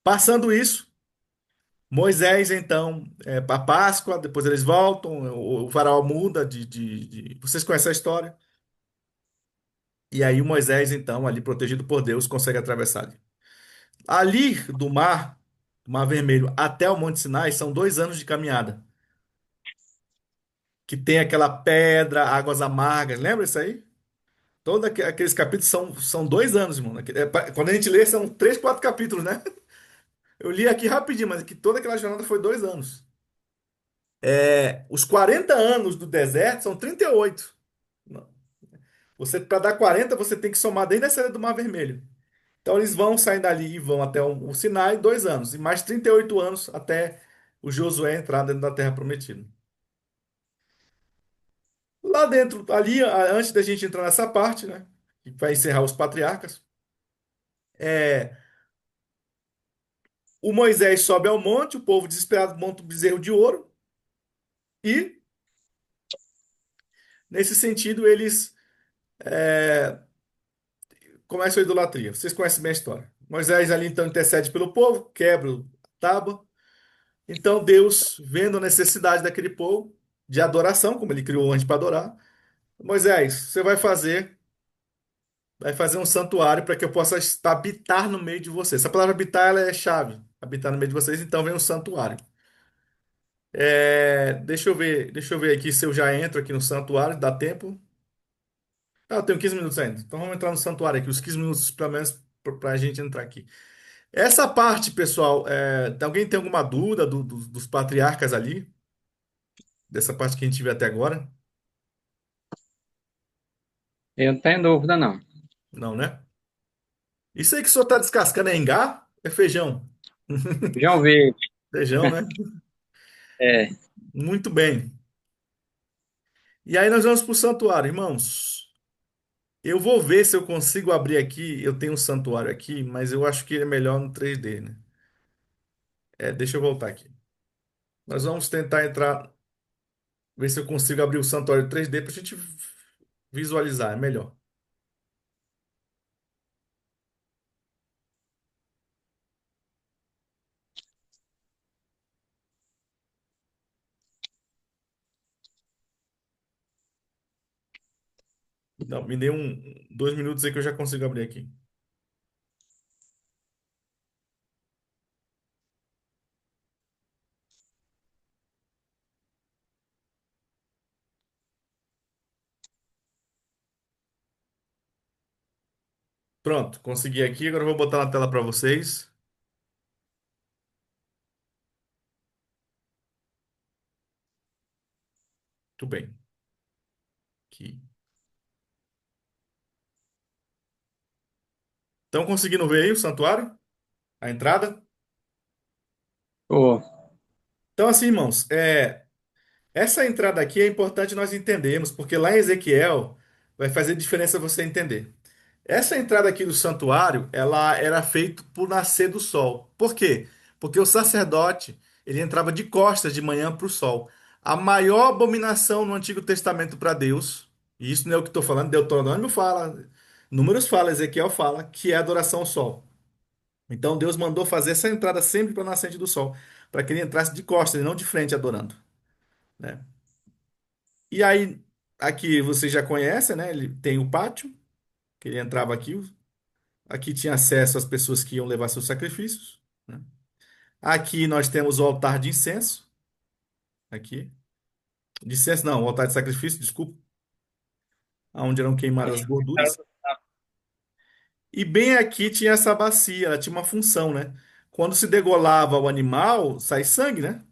Passando isso, Moisés, então, para Páscoa, depois eles voltam, o Faraó muda Vocês conhecem a história? E aí o Moisés, então, ali protegido por Deus, consegue atravessar ali. Ali do Mar Vermelho até o Monte Sinai, são 2 anos de caminhada. Que tem aquela pedra, águas amargas. Lembra isso aí? Todos aqueles capítulos são 2 anos, irmão. Quando a gente lê, são 3, 4 capítulos, né? Eu li aqui rapidinho, mas que toda aquela jornada foi 2 anos. Os 40 anos do deserto são 38. Não. Você, para dar 40, você tem que somar desde a saída do Mar Vermelho. Então eles vão sair dali e vão até o Sinai, 2 anos. E mais 38 anos até o Josué entrar dentro da Terra Prometida. Lá dentro, ali, antes da gente entrar nessa parte, né? Que vai encerrar os patriarcas. é, o Moisés sobe ao monte, o povo desesperado monta o bezerro de ouro. E, nesse sentido, eles começam a idolatria. Vocês conhecem bem a história. Moisés ali então intercede pelo povo, quebra a tábua. Então Deus, vendo a necessidade daquele povo de adoração, como ele criou antes para adorar, Moisés, você vai fazer um santuário para que eu possa habitar no meio de vocês. Essa palavra habitar ela é chave. Habitar no meio de vocês, então vem um santuário. Deixa eu ver aqui se eu já entro aqui no santuário, dá tempo. Ah, eu tenho 15 minutos ainda. Então vamos entrar no santuário aqui, os 15 minutos pelo menos para a gente entrar aqui. Essa parte, pessoal, alguém tem alguma dúvida dos patriarcas ali? Dessa parte que a gente viu até agora? Eu não tenho dúvida, não. Não, né? Isso aí que o senhor está descascando é engá? É feijão? João Verde, Feijão, né? é, Muito bem. E aí nós vamos para o santuário, irmãos. Eu vou ver se eu consigo abrir aqui. Eu tenho um santuário aqui, mas eu acho que é melhor no 3D, né? Deixa eu voltar aqui. Nós vamos tentar entrar, ver se eu consigo abrir o santuário 3D para a gente visualizar, é melhor. Não, me dê 2 minutos aí que eu já consigo abrir aqui. Pronto, consegui aqui. Agora eu vou botar na tela para vocês. Muito bem. Aqui. Estão conseguindo ver aí o santuário? A entrada? pô, Então, assim, irmãos, essa entrada aqui é importante nós entendermos, porque lá em Ezequiel vai fazer diferença você entender. Essa entrada aqui do santuário, ela era feita por nascer do sol. Por quê? Porque o sacerdote, ele entrava de costas de manhã para o sol. A maior abominação no Antigo Testamento para Deus, e isso não é o que estou falando, Deuteronômio fala, Números fala, Ezequiel fala, que é adoração ao sol. Então Deus mandou fazer essa entrada sempre para a nascente do sol, para que ele entrasse de costas e não de frente adorando, né? E aí, aqui você já conhece, né? Ele tem o pátio, que ele entrava aqui. Aqui tinha acesso às pessoas que iam levar seus sacrifícios, né? Aqui nós temos o altar de incenso. Aqui. De incenso não, o altar de sacrifício, desculpa. Onde eram queimadas as gorduras. E bem aqui tinha essa bacia, ela tinha uma função, né? Quando se degolava o animal, sai sangue, né?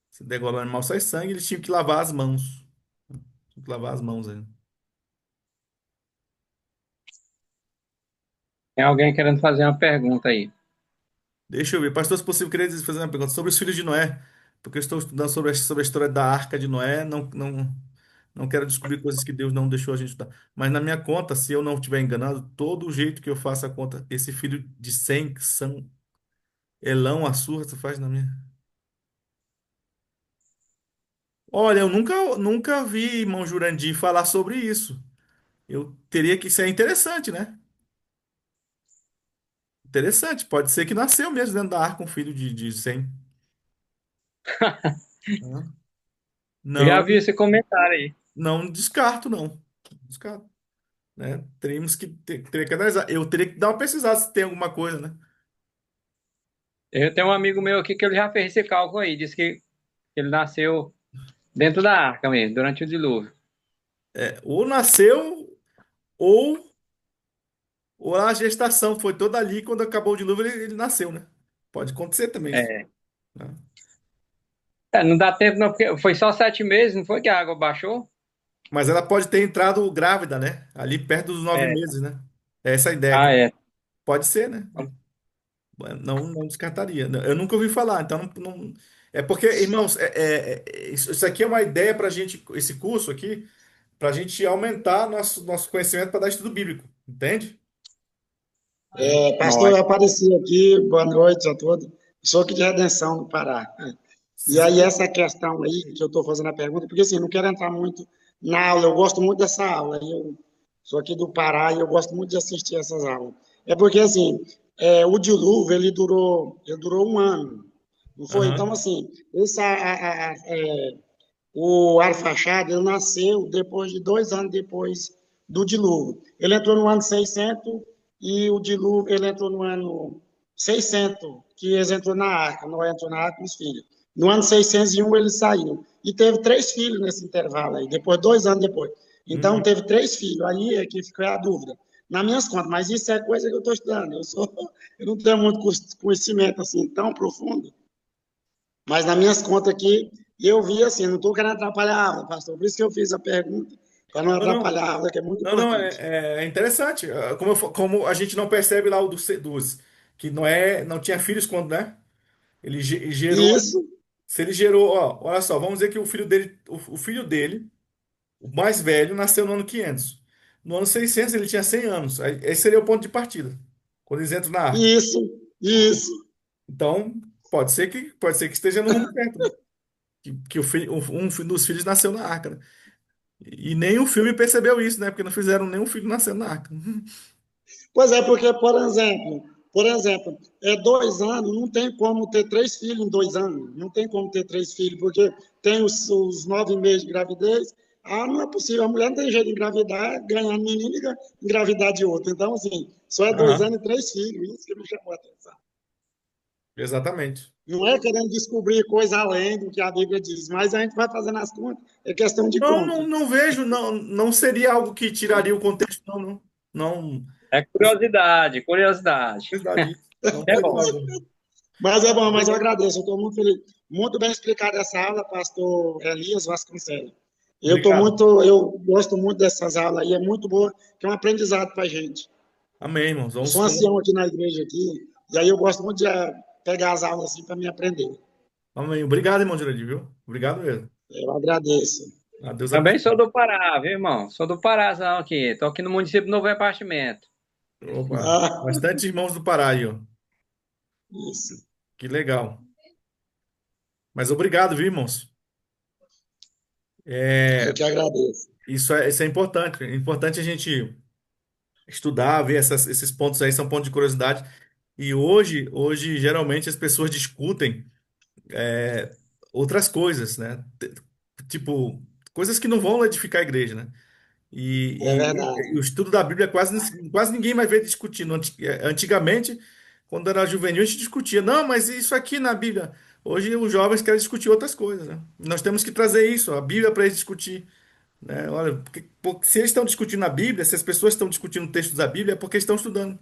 Se degola o animal, sai sangue, eles tinham que lavar as mãos. Tinham que lavar as mãos aí. tem alguém querendo fazer uma pergunta aí. Deixa eu ver. Pastor, se possível, queria fazer uma pergunta sobre os filhos de Noé. Porque eu estou estudando sobre a história da arca de Noé. Não quero descobrir coisas que Deus não deixou a gente estudar. Mas na minha conta, se eu não estiver enganado, todo o jeito que eu faço a conta, esse filho de Sem, Sam, Elão, Assur, você faz na minha. Olha, eu nunca vi irmão Jurandir falar sobre isso. Eu teria que ser interessante, né? Interessante. Pode ser que nasceu mesmo dentro da arca um filho de Sem. Hã? Eu já Não, vi esse comentário aí. não descarto, não. Descarto. né? Teria que analisar. Eu teria que dar uma pesquisada se tem alguma coisa, né? Eu tenho um amigo meu aqui que ele já fez esse cálculo aí, disse que ele nasceu dentro da arca mesmo, durante o dilúvio. Ou nasceu, ou, ou a gestação foi toda ali, quando acabou o dilúvio, ele nasceu, né? Pode acontecer também isso, É. né? Não dá tempo não, porque foi só 7 meses, não foi que a água baixou? Mas ela pode ter entrado grávida, né? Ali perto dos nove É. meses, né? É essa a ideia Ah, aqui. é. Pode ser, né? Não, não descartaria. Eu nunca ouvi falar, então é porque, irmãos, isso aqui é uma ideia para gente, esse curso aqui, para a gente aumentar nosso conhecimento para dar estudo bíblico, entende? Pastor, Nós. eu apareci aqui, boa noite a todos. Sou aqui de Redenção, no Pará. E aí, Se- essa questão aí que eu estou fazendo a pergunta, porque assim, não quero entrar muito na aula, eu gosto muito dessa aula. Eu sou aqui do Pará e eu gosto muito de assistir essas aulas. É porque, assim, o dilúvio, ele durou um ano, não foi? Então, Aham. assim, o Arfaxad, ele nasceu depois de 2 anos depois do dilúvio. Ele entrou no ano 600 e o dilúvio, ele entrou no ano 600, que eles entrou na arca, Noé entrou na arca com os filhos. No ano 601 ele saiu. E teve 3 filhos nesse intervalo aí, depois, 2 anos depois. Então Uhum. teve 3 filhos. Aí é que ficou a dúvida. Nas minhas contas, mas isso é coisa que eu estou estudando. Eu não tenho muito conhecimento assim tão profundo. Mas nas minhas contas aqui, eu vi assim, não estou querendo atrapalhar a aula, pastor. Por isso que eu fiz a pergunta, para não Não, não, atrapalhar a aula, que é muito não, não, importante. é interessante. Como a gente não percebe lá que não tinha filhos quando, né? Ele gerou, Isso, se ele gerou, ó, olha só, vamos dizer que o filho dele, o mais velho, nasceu no ano 500. No ano 600 ele tinha 100 anos. Esse seria o ponto de partida, quando eles entram na arca. isso, isso. Então, pode ser que esteja no rumo certo, né? Que um dos filhos nasceu na arca, né? E nem o filme percebeu isso, né? Porque não fizeram nenhum filho nascendo na arca. Pois é, porque, por exemplo, 2 anos, não tem como ter 3 filhos em 2 anos. Não tem como ter 3 filhos, porque tem os 9 meses de gravidez. Ah, não é possível. A mulher não tem jeito de engravidar, ganhar menino e engravidar de outro. Então, assim, só é dois Aham, anos e 3 filhos. Isso que me chamou a atenção. exatamente. Não é querendo descobrir coisa além do que a Bíblia diz, mas a gente vai fazendo as contas, é questão de Não, conta. não, não vejo, não seria algo que tiraria o contexto, não, não. Não, É curiosidade, curiosidade. verdade. Não É teria bom. algo. Mas é bom, mas eu agradeço, eu estou muito feliz. Muito bem explicada essa aula, pastor Elias Vasconcelos. Obrigado. Eu gosto muito dessas aulas aí, é muito boa, que é um aprendizado para a gente. Amém, irmãos. Eu Vamos, sou um vamos. ancião aqui na igreja aqui, e aí eu gosto muito de pegar as aulas assim para me aprender. Amém. Obrigado, irmão Jurandir, viu? Obrigado mesmo. Eu agradeço. A Deus Também sou abençoe. do Pará, viu, irmão? Sou do Parazão aqui. Estou aqui no município de Novo Repartimento. Opa, Ah, bastante irmãos do Pará aí, ó. isso. Que legal. Mas obrigado, viu, irmãos? Eu É, que agradeço. isso é importante. É importante a gente estudar, ver esses pontos aí, são pontos de curiosidade. E hoje geralmente as pessoas discutem outras coisas, né? Tipo, coisas que não vão edificar a igreja, né? É E verdade. o estudo da Bíblia quase ninguém vai ver discutindo. Antigamente, quando era juvenil, a gente discutia, não, mas isso aqui na Bíblia. Hoje os jovens querem discutir outras coisas, né? Nós temos que trazer isso, a Bíblia para eles discutir, né? Olha, porque se eles estão discutindo a Bíblia, se as pessoas estão discutindo textos da Bíblia, é porque estão estudando.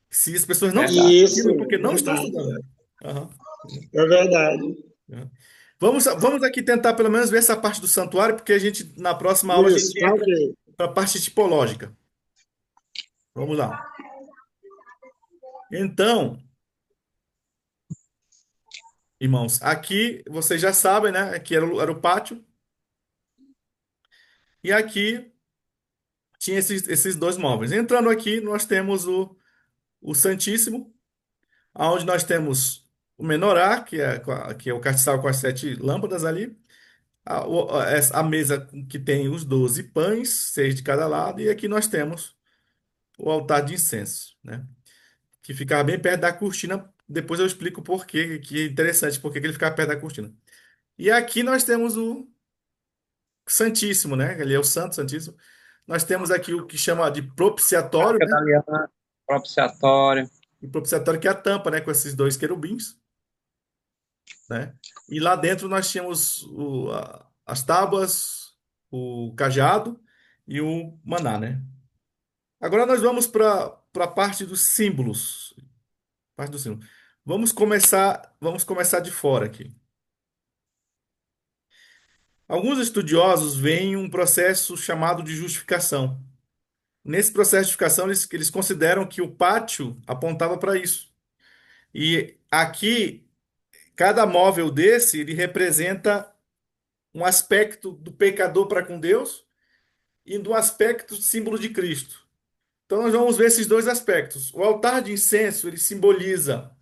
Se as pessoas não estão Verdade. Isso, discutindo, é porque não estão verdade. estudando. Aham. É verdade. Aham. Vamos aqui tentar pelo menos ver essa parte do santuário, porque na próxima aula a Isso, gente tá entra ok. para a parte tipológica. Vamos lá. Então, irmãos, aqui vocês já sabem, né? Aqui era o pátio, e aqui tinha esses dois móveis. Entrando aqui, nós temos o Santíssimo, onde nós temos o menorá, que é o castiçal com as 7 lâmpadas ali, a mesa que tem os 12 pães, 6 de cada lado, e aqui nós temos o altar de incenso, né? Que ficava bem perto da cortina. Depois eu explico por quê, que é interessante, por que que ele ficava perto da cortina. E aqui nós temos o Santíssimo, né? Ele é o Santo Santíssimo. Nós temos aqui o que chama de propiciatório, Arca né? da Aliança, propiciatório. O propiciatório que é a tampa, né? Com esses dois querubins, né? E lá dentro nós tínhamos as tábuas, o cajado e o maná, né? Agora nós vamos para a parte dos símbolos. Parte do símbolo. Vamos começar de fora aqui. Alguns estudiosos veem um processo chamado de justificação. Nesse processo de justificação, eles consideram que o pátio apontava para isso. E aqui, cada móvel desse, ele representa um aspecto do pecador para com Deus e do aspecto símbolo de Cristo. Então, nós vamos ver esses dois aspectos. O altar de incenso, ele simboliza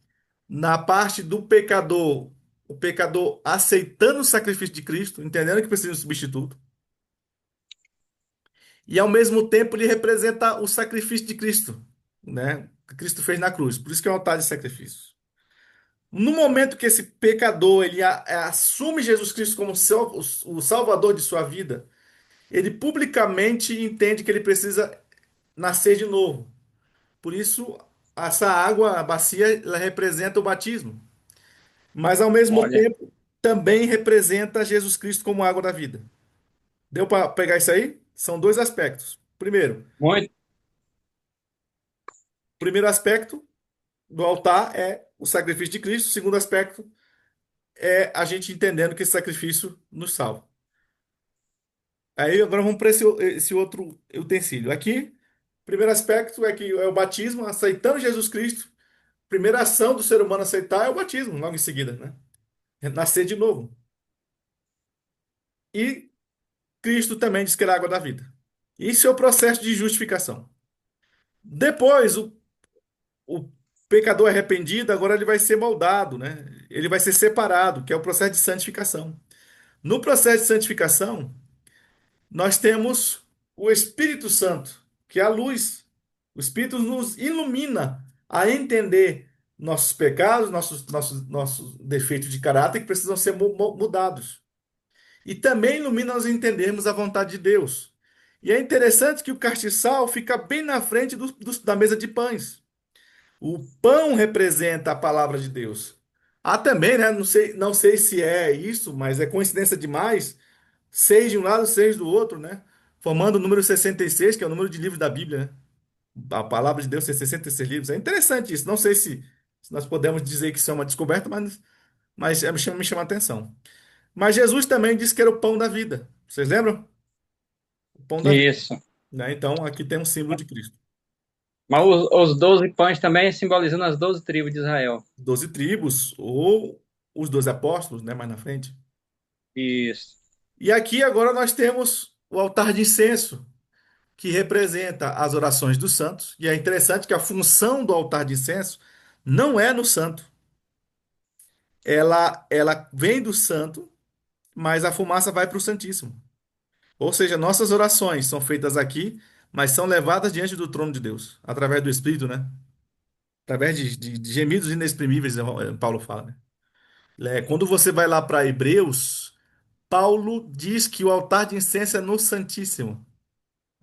na parte do pecador, o pecador aceitando o sacrifício de Cristo, entendendo que precisa de um substituto. E ao mesmo tempo ele representa o sacrifício de Cristo, né? Que Cristo fez na cruz. Por isso que é um altar de sacrifício. No momento que esse pecador ele assume Jesus Cristo como o Salvador de sua vida, ele publicamente entende que ele precisa nascer de novo. Por isso, essa água, a bacia, ela representa o batismo. Mas ao mesmo Olha, tempo também representa Jesus Cristo como água da vida. Deu para pegar isso aí? São dois aspectos. muito. Primeiro aspecto do altar é o sacrifício de Cristo. O segundo aspecto é a gente entendendo que esse sacrifício nos salva. Aí agora vamos para esse outro utensílio. Aqui, primeiro aspecto é que é o batismo, aceitando Jesus Cristo. Primeira ação do ser humano aceitar é o batismo, logo em seguida, né? Nascer de novo. E Cristo também diz que ele é a água da vida. Isso é o processo de justificação. Depois, o pecador arrependido, agora ele vai ser moldado, né? Ele vai ser separado, que é o processo de santificação. No processo de santificação, nós temos o Espírito Santo, que é a luz. O Espírito nos ilumina a entender nossos pecados, nossos defeitos de caráter que precisam ser mudados. E também ilumina nós entendermos a vontade de Deus. E é interessante que o castiçal fica bem na frente da mesa de pães. O pão representa a palavra de Deus. Há também, né? Não sei se é isso, mas é coincidência demais. Seis de um lado, seis do outro, né? Formando o número 66, que é o número de livros da Bíblia, né? A palavra de Deus tem 66 livros. É interessante isso. Não sei se nós podemos dizer que isso é uma descoberta, mas me chama a atenção. Mas Jesus também disse que era o pão da vida. Vocês lembram? O pão da vida, Isso. né? Então, aqui tem um símbolo de Cristo. Mas os 12 pães também simbolizando as 12 tribos de Israel. 12 tribos, ou os 12 apóstolos, né? Mais na frente. Isso. E aqui agora nós temos o altar de incenso, que representa as orações dos santos. E é interessante que a função do altar de incenso não é no santo. Ela vem do santo, mas a fumaça vai para o Santíssimo. Ou seja, nossas orações são feitas aqui, mas são levadas diante do trono de Deus, através do Espírito, né? Através de gemidos inexprimíveis, Paulo fala, né? Quando você vai lá para Hebreus, Paulo diz que o altar de incenso é no Santíssimo.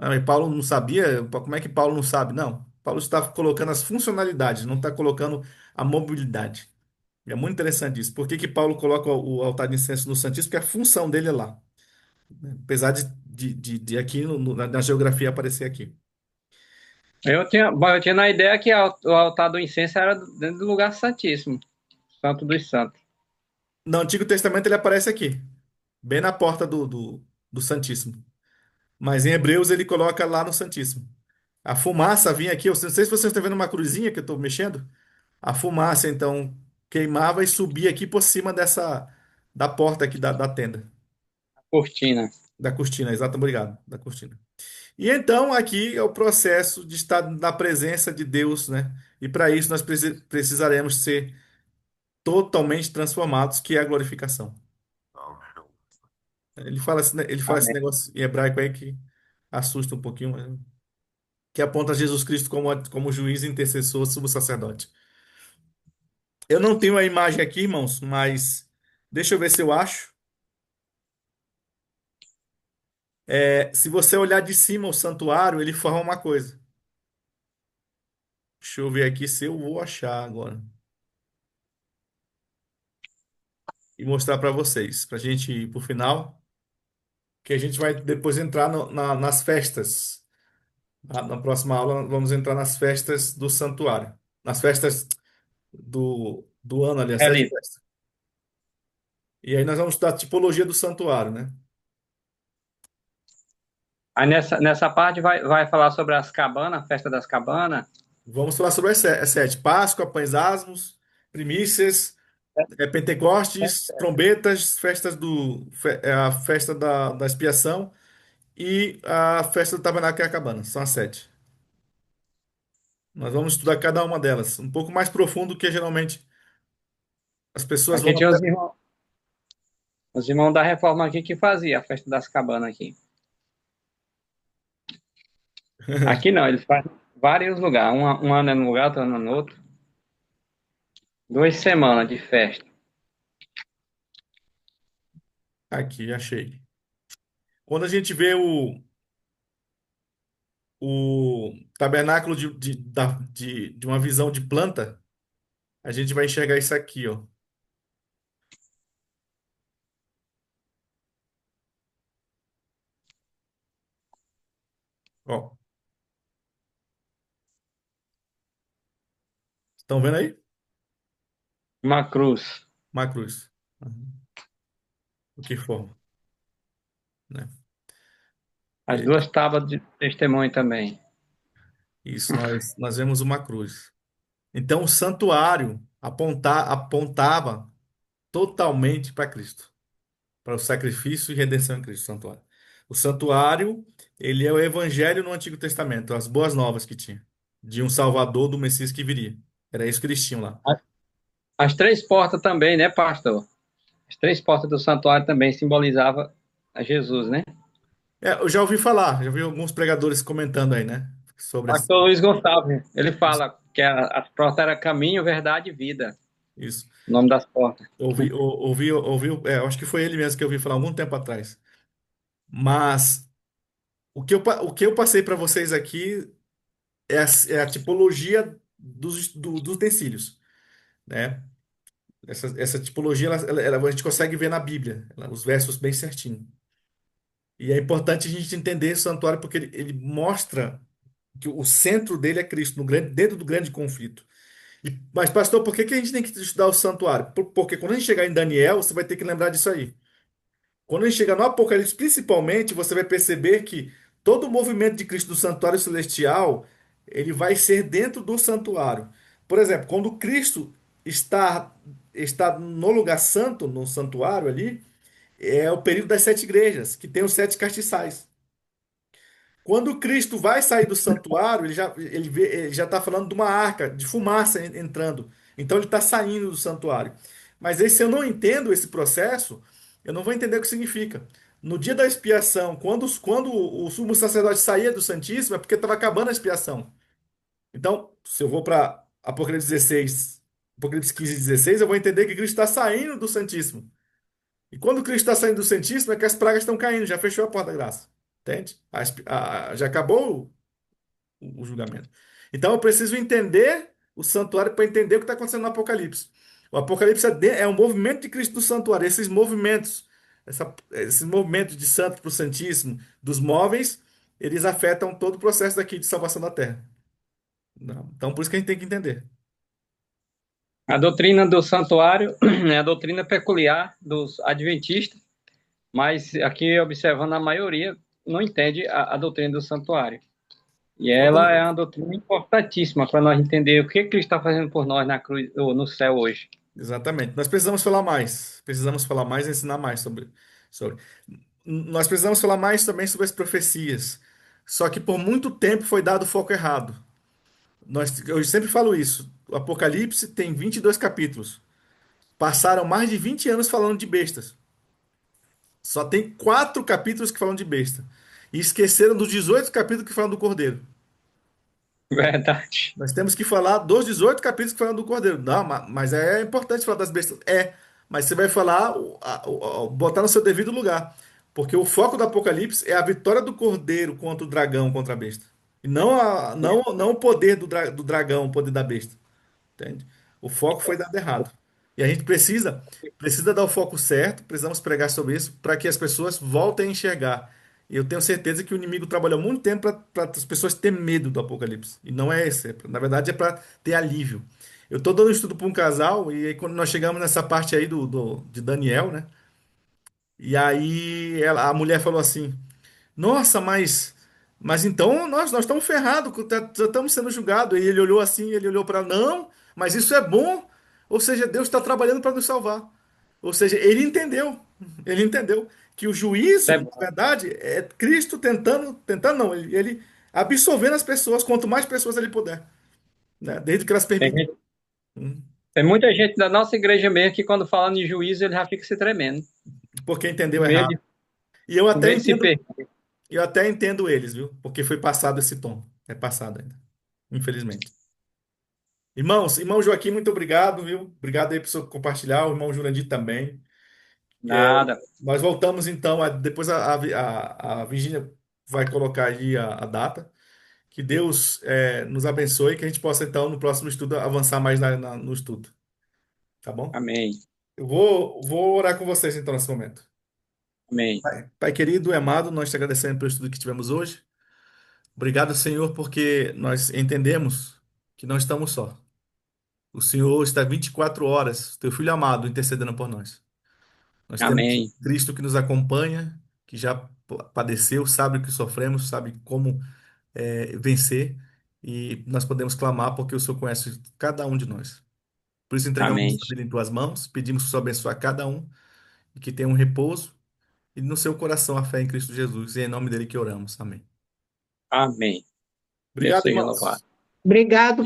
Ah, mas Paulo não sabia? Como é que Paulo não sabe? Não. Paulo está colocando as funcionalidades, não está colocando a mobilidade. E é muito interessante isso. Por que que Paulo coloca o altar de incenso no Santíssimo? Porque a função dele é lá. Apesar de aqui na geografia aparecer aqui. Eu tinha na ideia que o altar do incenso era dentro do lugar santíssimo, Santo dos Santos. No Antigo Testamento ele aparece aqui, bem na porta do Santíssimo. Mas em Hebreus ele coloca lá no Santíssimo. A fumaça vinha aqui, eu não sei se vocês estão vendo uma cruzinha que eu estou mexendo. A fumaça então queimava e subia aqui por cima da porta aqui da tenda, Cortina. da cortina, exato, obrigado, da cortina. E então aqui é o processo de estar na presença de Deus, né? E para isso nós precisaremos ser totalmente transformados, que é a glorificação. Ele fala esse Amém. negócio em hebraico aí que assusta um pouquinho, que aponta Jesus Cristo como juiz, intercessor, sumo sacerdote. Eu não tenho a imagem aqui, irmãos, mas deixa eu ver se eu acho. Se você olhar de cima o santuário, ele forma uma coisa. Deixa eu ver aqui se eu vou achar agora. E mostrar para vocês, para a gente ir para o final, que a gente vai depois entrar nas festas. Na próxima aula, vamos entrar nas festas do santuário. Nas festas do ano ali, as É, 7 festas. E aí nós vamos estudar a tipologia do santuário, né? aí nessa parte vai falar sobre as cabanas, a festa das cabanas. Vamos falar sobre as sete: Páscoa, Pães Asmos, Primícias, Pentecostes, trombetas, a festa da expiação e a festa do tabernáculo e a cabana. São as 7. Nós vamos estudar cada uma delas, um pouco mais profundo que geralmente as pessoas Aqui vão. tinha os irmãos da reforma aqui que fazia a festa das cabanas aqui. Aqui não, eles fazem vários lugares. Um ano é num lugar, outro ano é no outro. 2 semanas de festa. Aqui, achei. Quando a gente vê o tabernáculo de uma visão de planta, a gente vai enxergar isso aqui, ó. Ó, estão vendo aí? Uma cruz. Uma cruz. Uhum. O que forma, né? As É, duas tábuas de testemunho também. isso, nós vemos uma cruz. Então, o santuário apontava totalmente para Cristo, para o sacrifício e redenção em Cristo, o santuário. O santuário, ele é o evangelho no Antigo Testamento, as boas novas que tinha, de um Salvador, do Messias que viria. Era isso que eles tinham lá. As 3 portas também, né, pastor? As 3 portas do santuário também simbolizavam a Jesus, né? Eu já ouvi falar, já vi alguns pregadores comentando aí, né? Sobre Pastor Luiz Gonçalves, ele fala que as portas eram caminho, verdade e vida. isso. O nome das portas. Eu acho que foi ele mesmo que eu ouvi falar algum tempo atrás. Mas o que eu passei para vocês aqui é a tipologia dos utensílios, né? Essa tipologia a gente consegue ver na Bíblia, os versos bem certinho. E é importante a gente entender esse santuário porque ele mostra que o centro dele é Cristo, dentro do grande conflito. Mas, pastor, por que a gente tem que estudar o santuário? Porque quando a gente chegar em Daniel, você vai ter que lembrar disso aí. Quando a gente chegar no Apocalipse, principalmente, você vai perceber que todo o movimento de Cristo do santuário celestial, ele vai ser dentro do santuário. Por exemplo, quando Cristo está no lugar santo, no santuário ali, é o período das 7 igrejas, que tem os 7 castiçais. Quando Cristo vai sair do santuário, ele já está falando de uma arca de fumaça entrando. Então ele está saindo do santuário. Mas aí, se eu não entendo esse processo, eu não vou entender o que significa. No dia da expiação, quando o sumo sacerdote saía do Santíssimo, é porque estava acabando a expiação. Então, se eu vou para Apocalipse 16, Apocalipse 15 e 16, eu vou entender que Cristo está saindo do Santíssimo. E quando Cristo está saindo do Santíssimo, é que as pragas estão caindo, já fechou a porta da graça. Entende? Já acabou o julgamento. Então eu preciso entender o santuário para entender o que está acontecendo no Apocalipse. O Apocalipse é um movimento de Cristo do santuário. Esses movimentos de santo para o Santíssimo, dos móveis, eles afetam todo o processo daqui de salvação da terra. Não. Então por isso que a gente tem que entender. A doutrina do santuário é a doutrina peculiar dos adventistas, mas aqui observando a maioria não entende a doutrina do santuário. E ela é uma doutrina importantíssima para nós entender o que Cristo está fazendo por nós na cruz ou no céu hoje. Exatamente. Nós precisamos falar mais. Precisamos falar mais e ensinar mais sobre. Nós precisamos falar mais também sobre as profecias. Só que por muito tempo foi dado foco errado. Eu sempre falo isso. O Apocalipse tem 22 capítulos. Passaram mais de 20 anos falando de bestas. Só tem 4 capítulos que falam de besta. E esqueceram dos 18 capítulos que falam do Cordeiro. Verdade. Nós temos que falar dos 18 capítulos que falam do Cordeiro. Não, mas importante falar das bestas. Mas você vai falar, botar no seu devido lugar. Porque o foco do Apocalipse é a vitória do Cordeiro contra o dragão, contra a besta. E não o poder do dragão, o poder da besta. Entende? O foco foi dado errado. E a gente precisa dar o foco certo, precisamos pregar sobre isso para que as pessoas voltem a enxergar. E eu tenho certeza que o inimigo trabalhou muito tempo para as pessoas terem medo do Apocalipse. E não é esse. Na verdade, é para ter alívio. Eu estou dando um estudo para um casal, e aí quando nós chegamos nessa parte aí de Daniel, né? E aí a mulher falou assim. Nossa, mas então nós estamos ferrados, já estamos sendo julgados. E ele olhou assim, ele olhou para não, mas isso é bom. Ou seja, Deus está trabalhando para nos salvar. Ou seja, ele entendeu que o Isso é juízo, na bom. verdade, é Cristo tentando não, ele absorvendo as pessoas, quanto mais pessoas ele puder, né? Desde que elas Tem, permitam. gente- tem muita gente da nossa igreja mesmo que quando fala em juízo ele já fica se tremendo. Porque Com entendeu medo, errado. de- E eu com até medo de se entendo, perder. eu até entendo eles, viu? Porque foi passado esse tom. É passado ainda, infelizmente. Irmão Joaquim, muito obrigado, viu? Obrigado aí por você compartilhar, o irmão Jurandir também. É, Nada. nós voltamos então, depois a Virgínia vai colocar aí a data. Que Deus nos abençoe, que a gente possa então no próximo estudo avançar mais no estudo, tá bom? Amém. Eu vou orar com vocês então nesse momento. Amém. Pai querido e amado, nós te agradecemos pelo estudo que tivemos hoje. Obrigado, Senhor, porque nós entendemos que não estamos só. O Senhor está 24 horas, teu filho amado, intercedendo por nós. Nós temos Amém. Cristo que nos acompanha, que já padeceu, sabe o que sofremos, sabe como vencer, e nós podemos clamar porque o Senhor conhece cada um de nós. Por isso entregamos Amém. nossa vida em tuas mãos, pedimos que o Senhor abençoe a cada um e que tenha um repouso e no seu coração a fé em Cristo Jesus. E é em nome dele que oramos. Amém. Amém. Deus Obrigado, seja louvado. irmãos. Obrigado